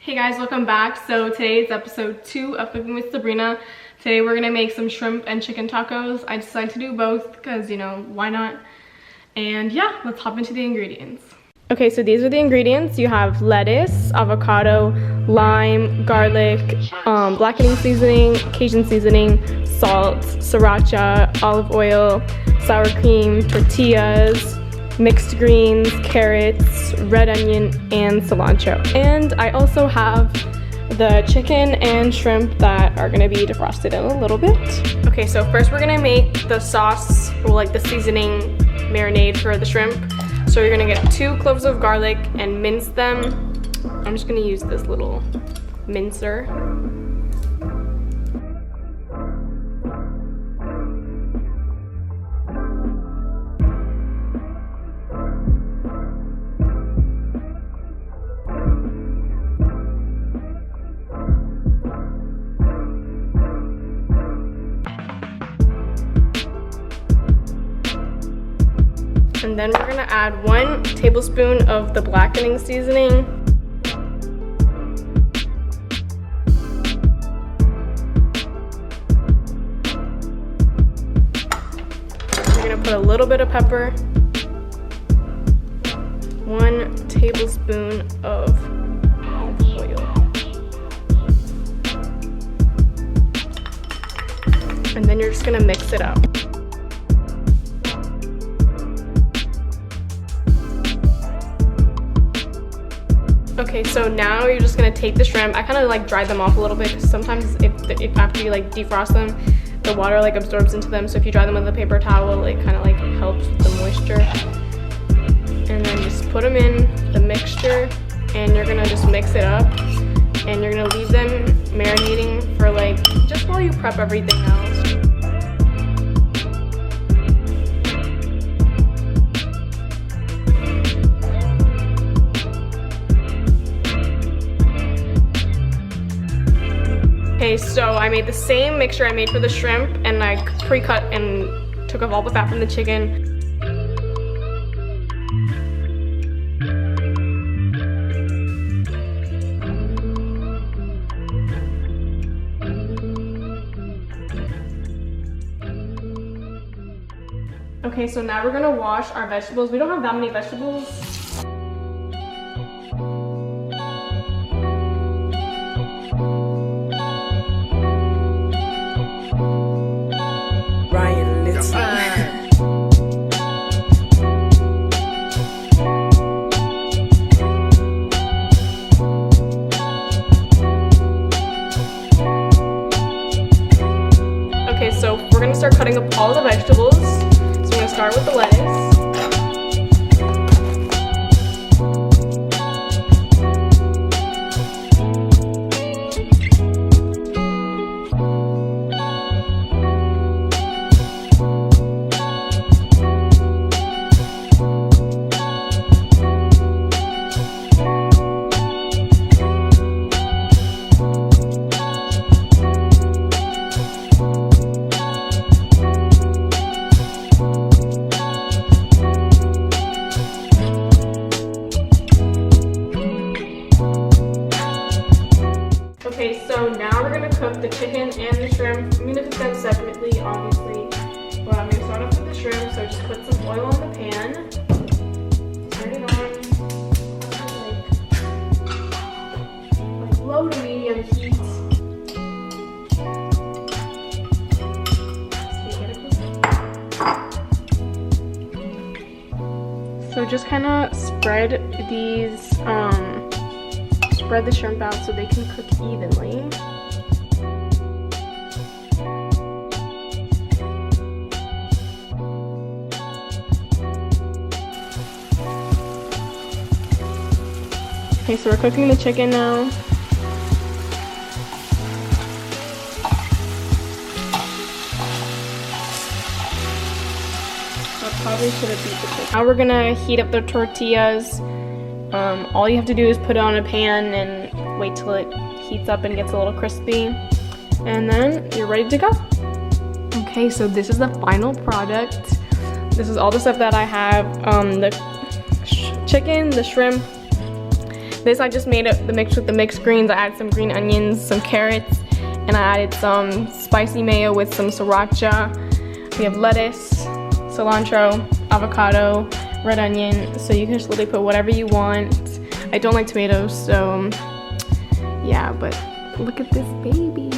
Hey guys, welcome back. So today is episode 2 of Cooking with Sabrina. Today we're gonna make some shrimp and chicken tacos. I decided to do both because, you know, why not? And yeah, let's hop into the ingredients. Okay, so these are the ingredients. You have lettuce, avocado, lime, garlic, blackening seasoning, Cajun seasoning, salt, sriracha, olive oil, sour cream, tortillas, mixed greens, carrots, red onion, and cilantro. And I also have the chicken and shrimp that are gonna be defrosted in a little bit. Okay, so first we're gonna make the sauce, or like the seasoning marinade for the shrimp. So you're gonna get 2 cloves of garlic and mince them. I'm just gonna use this little mincer. And then we're gonna add 1 tablespoon of the blackening seasoning. We're gonna put a little bit of pepper. 1 tablespoon of olive oil. And then you're just gonna mix it up. Okay, so now you're just gonna take the shrimp. I kind of like dried them off a little bit because sometimes if after you like defrost them, the water like absorbs into them. So if you dry them with a paper towel, it kind of like helps with the moisture. And then just put them in the mixture, and you're gonna just mix it up, and you're gonna leave them marinating for like just while you prep everything else. Okay, so I made the same mixture I made for the shrimp, and I pre-cut and took off all the fat from the chicken. Okay, so now we're gonna wash our vegetables. We don't have that many vegetables. Okay, so we're gonna start cutting up all the vegetables. So we're gonna start with the lettuce. Okay, so now we're gonna cook the chicken and the shrimp. I'm gonna cook them separately, obviously. But I'm gonna start off with the shrimp, so just put some oil on the pan. Turn it on. Like low to medium heat. So just kind of spread these, spread the shrimp out so they can cook evenly. Okay, so we're cooking the chicken now. I probably should have beat the chicken. Now we're gonna heat up the tortillas. All you have to do is put it on a pan and wait till it heats up and gets a little crispy. And then you're ready to go. Okay, so this is the final product. This is all the stuff that I have. The chicken, the shrimp, This I just made it the mix with the mixed greens. I added some green onions, some carrots, and I added some spicy mayo with some sriracha. We have lettuce, cilantro, avocado, red onion. So you can just literally put whatever you want. I don't like tomatoes, so yeah, but look at this baby.